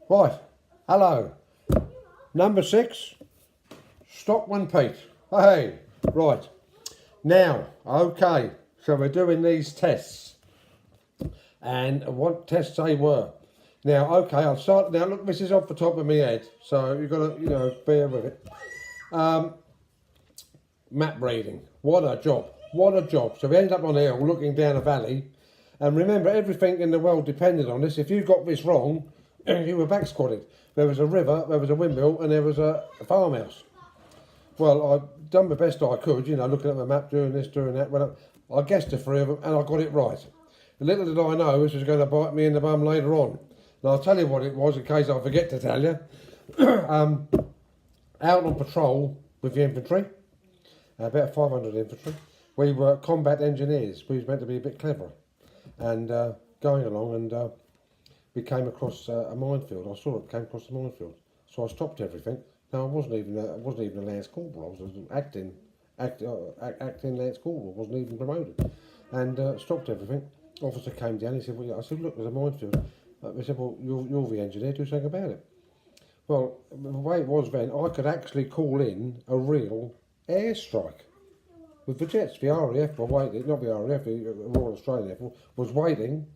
Right, hello. Number 6, Stockman Pete. Hey, right. Now, okay, so we're doing these tests. And what tests they were. Now, okay, I'll start. Now, look, this is off the top of my head, so you've got to, bear with it. Map reading. What a job. What a job. So we ended up on a hill looking down a valley. And remember, everything in the world depended on this. If you got this wrong, you were back squatted. There was a river, there was a windmill, and there was a farmhouse. Well, I've done the best I could, looking at the map, doing this, doing that. Well, I guessed the 3 of them, and I got it right. Little did I know this was going to bite me in the bum later on. And I'll tell you what it was, in case I forget to tell you. Out on patrol with the infantry, about 500 infantry. We were combat engineers. We was meant to be a bit cleverer. And going along, and we came across a minefield. I saw it came across the minefield, so I stopped everything. No, I wasn't even a Lance Corporal. I was acting Lance Corporal. I wasn't even promoted, and stopped everything. Officer came down. He said, "Well," I said, "Look, there's a minefield." They said, "Well, you're the engineer. Do something about it." Well, the way it was then, I could actually call in a real airstrike with the jets. The RAF were waiting. Not the RAF, the Royal Australian Air Force was waiting.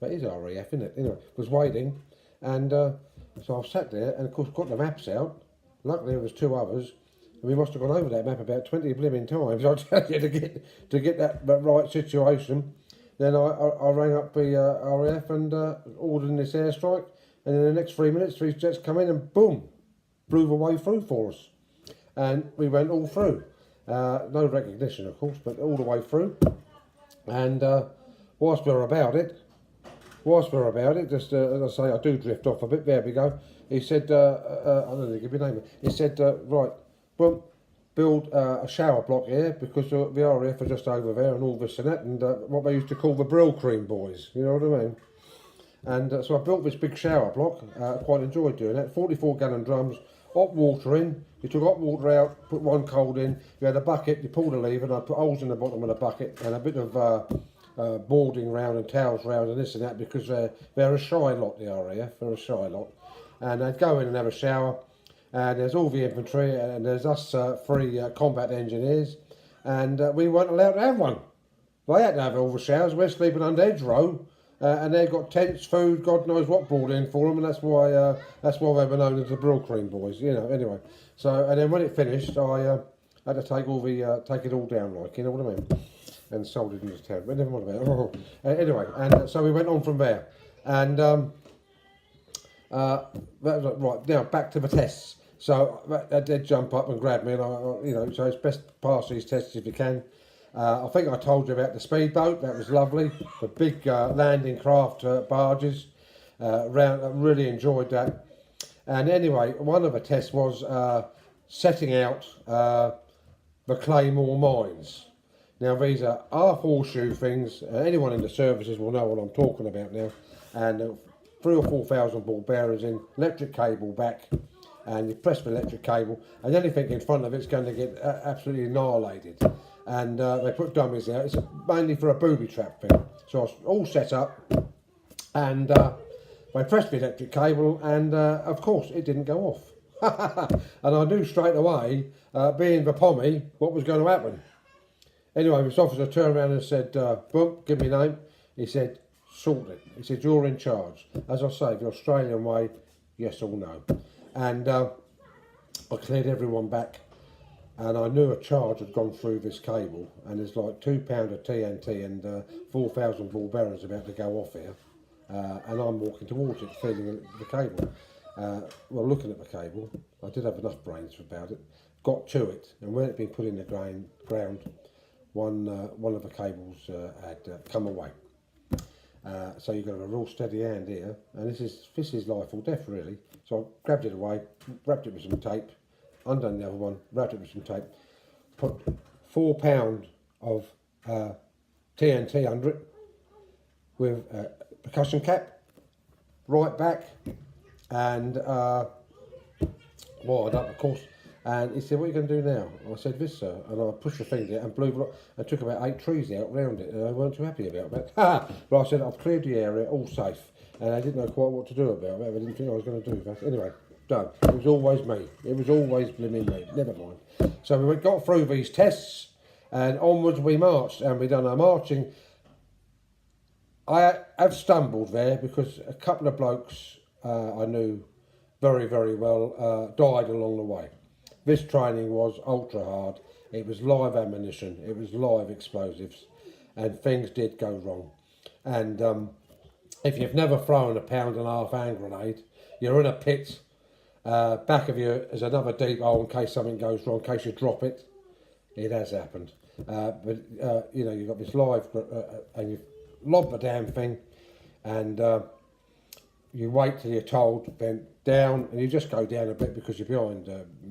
That is RAF, isn't it? Anyway, was waiting, and so I sat there, and of course got the maps out. Luckily, there was 2 others, and we must have gone over that map about 20 blimmin' times. I tell you, to get that right situation. Then I rang up the RAF and ordered in this airstrike, and in the next 3 minutes, 3 jets come in and boom, blew the way through for us, and we went all through. No recognition, of course, but all the way through. And whilst we're about it, just as I say, I do drift off a bit. There we go. He said, I don't know, give me a name. He said, right, well, build a shower block here because the RAF are just over there and all this and that, and what they used to call the Brill Cream boys. You know what I mean? And so I built this big shower block. Quite enjoyed doing that. 44-gallon drums, hot water in. You took hot water out, put one cold in. You had a bucket. You pulled a lever, and I put holes in the bottom of the bucket and a bit of boarding round and towels round and this and that, because they're a shy lot, the RAF. They're a shy lot, and they'd go in and have a shower. And there's all the infantry, and there's us 3 combat engineers, and we weren't allowed to have one. They had to have all the showers. We're sleeping under hedgerow, and they've got tents, food, God knows what brought in for them, and that's why they were known as the Brill Cream boys. Anyway. So, and then when it finished, I had to take it all down, like, you know what I mean, and sold it into town. But never mind about it. Anyway, and so we went on from there, and that was right. Now back to the tests. So that did jump up and grab me, and so it's best to pass these tests if you can. I think I told you about the speedboat. That was lovely. The big landing craft barges. Really enjoyed that. And anyway, one of the tests was setting out the Claymore mines. Now these are half horseshoe things. Anyone in the services will know what I'm talking about now. And 3,000 or 4,000 ball bearings in, electric cable back. And you press the electric cable, and anything in front of it's going to get absolutely annihilated. And they put dummies out. It's mainly for a booby trap thing. So it's all set up, and they pressed the electric cable, and of course it didn't go off. And I knew straight away, being the pommy, what was going to happen. Anyway, this officer turned around and said, "Boom, give me your name." He said, "Sort it." He said, "You're in charge." As I say, the Australian way, yes or no. And I cleared everyone back, and I knew a charge had gone through this cable, and there's like £2 of TNT and 4,000 ball bearings about to go off here, and I'm walking towards it, feeling the cable. Well, looking at the cable, I did have enough brains about it, got to it, and when it had been put in the ground, one of the cables had come away. So you've got a real steady hand here, and this is life or death really. So I grabbed it away, wrapped it with some tape, undone the other one, wrapped it with some tape, put £4 of TNT under it with a percussion cap, right back, and wired up of course, And he said, what are you going to do now? I said, this, sir. And I pushed the thing there and and took about 8 trees out round it. And they weren't too happy about that. But I said, I've cleared the area, all safe. And I didn't know quite what to do about it. I didn't think I was going to do that. Anyway, done. It was always me. It was always blimmin' me. Never mind. So we got through these tests and onwards we marched. And we done our marching. I have stumbled there because a couple of blokes I knew very, very well died along the way. This training was ultra hard. It was live ammunition. It was live explosives, and things did go wrong. And if you've never thrown a 1.5 pound hand grenade, you're in a pit. Back of you is another deep hole in case something goes wrong, in case you drop it. It has happened. But you know, you've got this live, and you lob the damn thing, and you wait till you're told, then down, and you just go down a bit because you're behind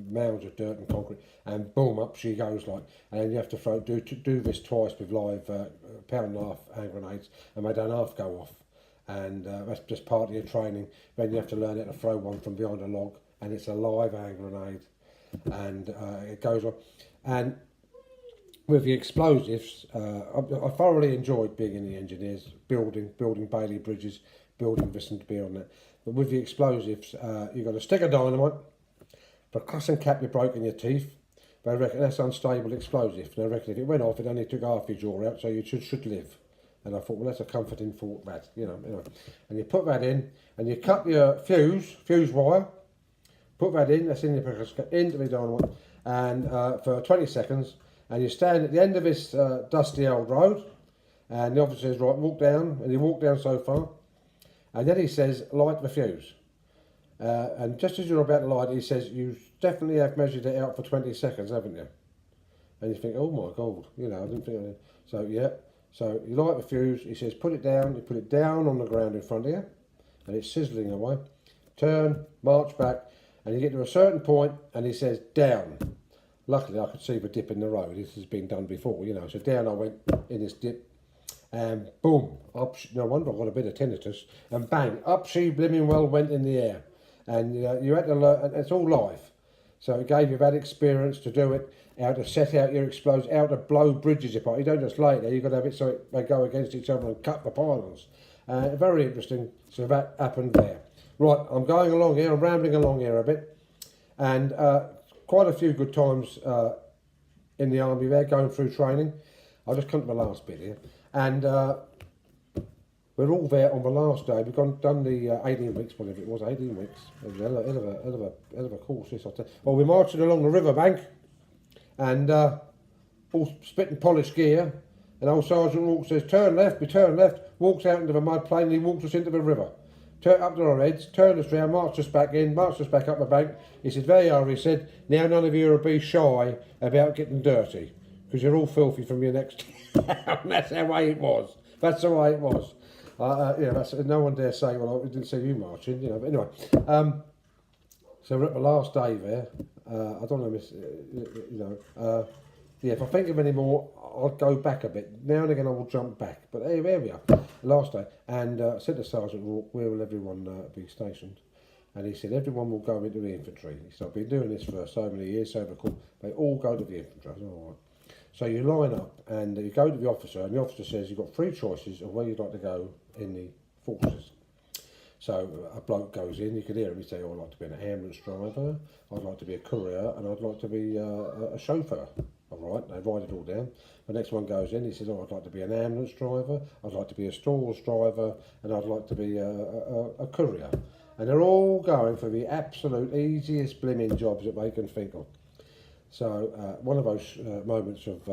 mounds of dirt and concrete, and boom, up she goes like, and then you have to do this twice with live 1.5 pound hand grenades, and they don't half go off, and that's just part of your training. Then you have to learn how to throw one from behind a log, and it's a live hand grenade, and it goes on, and with the explosives, I thoroughly enjoyed being in the engineers, building Bailey bridges, building this and beyond that. But with the explosives, you've got a stick of dynamite, percussion cap you broke in your teeth. They reckon that's unstable explosive. They reckon if it went off, it only took half your jaw out, so you should live. And I thought, well, that's a comforting thought, that, you know. And you put that in, and you cut your fuse wire, put that in, that's in your percussion cap, into the dynamite, and for 20 seconds, and you stand at the end of this dusty old road, and the officer says, right, walk down, and you walk down so far, and then he says, light the fuse. And just as you're about to light it, he says, you definitely have measured it out for 20 seconds, haven't you? And you think, oh my God, you know, I didn't think. So, yeah, so you light the fuse, he says, put it down, you put it down on the ground in front of you, and it's sizzling away. Turn, march back, and you get to a certain point, and he says, down. Luckily, I could see the dip in the road. This has been done before, you know. So down I went in this dip, and boom, up. No wonder I got a bit of tinnitus. And bang, up she blimmin' well went in the air. And you had to learn. And it's all live, so it gave you that experience to do it. How to set out your explosives, how to blow bridges apart. You don't just lay it there. You've got to have it so they go against each other and cut the pylons. Very interesting. So that happened there. Right, I'm going along here. I'm rambling along here a bit, and. Quite a few good times in the army there, going through training. I'll just come to the last bit here. And we're all there on the last day. We've done the 18 weeks, whatever it was, 18 weeks. It was a hell of a course, this, I'll tell you. Well, we're marching along the riverbank, and all spit and polished gear, and old Sergeant Walker says, turn left, we turn left, walks out into the mud plain, and he walks us into the river. Up to our heads, turned us round, marched us back in, marched us back up the bank. He said, there you are, he said, now none of you will be shy about getting dirty, because you're all filthy from your next town. That's the way it was. That's the way it was. Yeah, no one dare say, well, I didn't see you marching, you know, but anyway. So we're at the last day there. I don't know, yeah, if I think of any more, I'll go back a bit. Now and again I will jump back. But there we are, last day. And said to Sergeant Rourke, where will everyone be stationed? And he said, everyone will go into the infantry. He said, I've been doing this for so many years, so they all go to the infantry. I said, all right. So you line up and you go to the officer, and the officer says you've got 3 choices of where you'd like to go in the forces. So a bloke goes in, you can hear him, he say, oh, I'd like to be an ambulance driver, I'd like to be a courier, and I'd like to be a chauffeur. All right, they write it all down. The next one goes in, he says, oh, I'd like to be an ambulance driver, I'd like to be a stores driver, and I'd like to be a courier. And they're all going for the absolute easiest blimmin' jobs that they can think of. So one of those moments of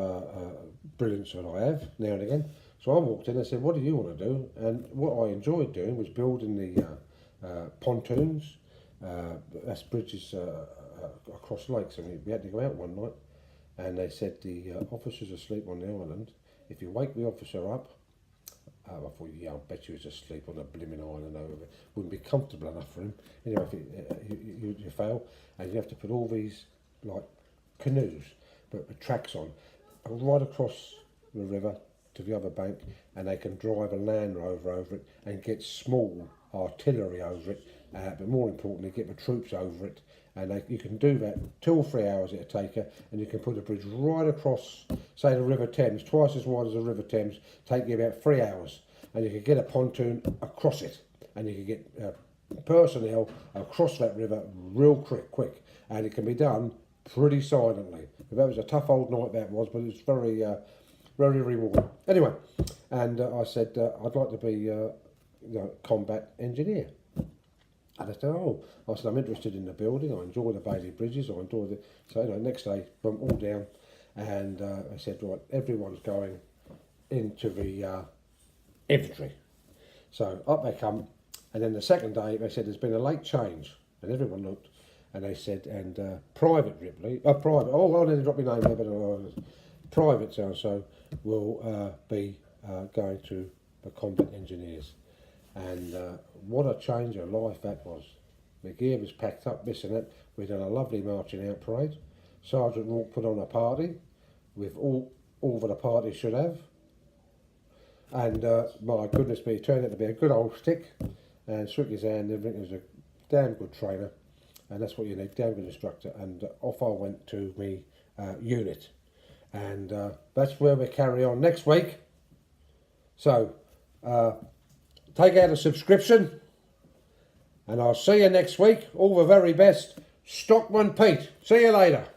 brilliance that I have now and again. So I walked in and said, what do you want to do? And what I enjoyed doing was building the pontoons, that's bridges across lakes. And we had to go out one night, and they said the officer's asleep on the island. If you wake the officer up, I thought, yeah, I bet you he's asleep on a blimmin' island over there. Wouldn't be comfortable enough for him. Anyway, if you fail, and you have to put all these, like, canoes, but with tracks on, right across the river to the other bank, and they can drive a Land Rover over it and get small artillery over it, but more importantly, get the troops over it. And you can do that 2 or 3 hours it'll take you, and you can put a bridge right across, say, the River Thames, twice as wide as the River Thames, take you about 3 hours, and you can get a pontoon across it, and you can get personnel across that river real quick, and it can be done pretty silently. That was a tough old night, that was, but it was very, very rewarding. Anyway, and I said I'd like to be combat engineer. And I said, I'm interested in the building. I enjoy the Bailey Bridges. I enjoy the. So next day, I'm all down, and I said, right, everyone's going into the infantry. So up they come, and then the second day they said there's been a late change, and everyone looked, and they said, and Private Ripley, private. Oh, I didn't drop your name there, but Private so will be going to the combat engineers. And what a change of life that was. The gear was packed up, this and that. We done a lovely marching out parade. Sergeant Rourke put on a party with all that a party should have. And my goodness me, it turned out to be a good old stick, and shook his hand. Everything was a damn good trainer, and that's what you need, damn good instructor. And off I went to me unit, and that's where we carry on next week. So. Take out a subscription, and I'll see you next week. All the very best. Stockman Pete. See you later.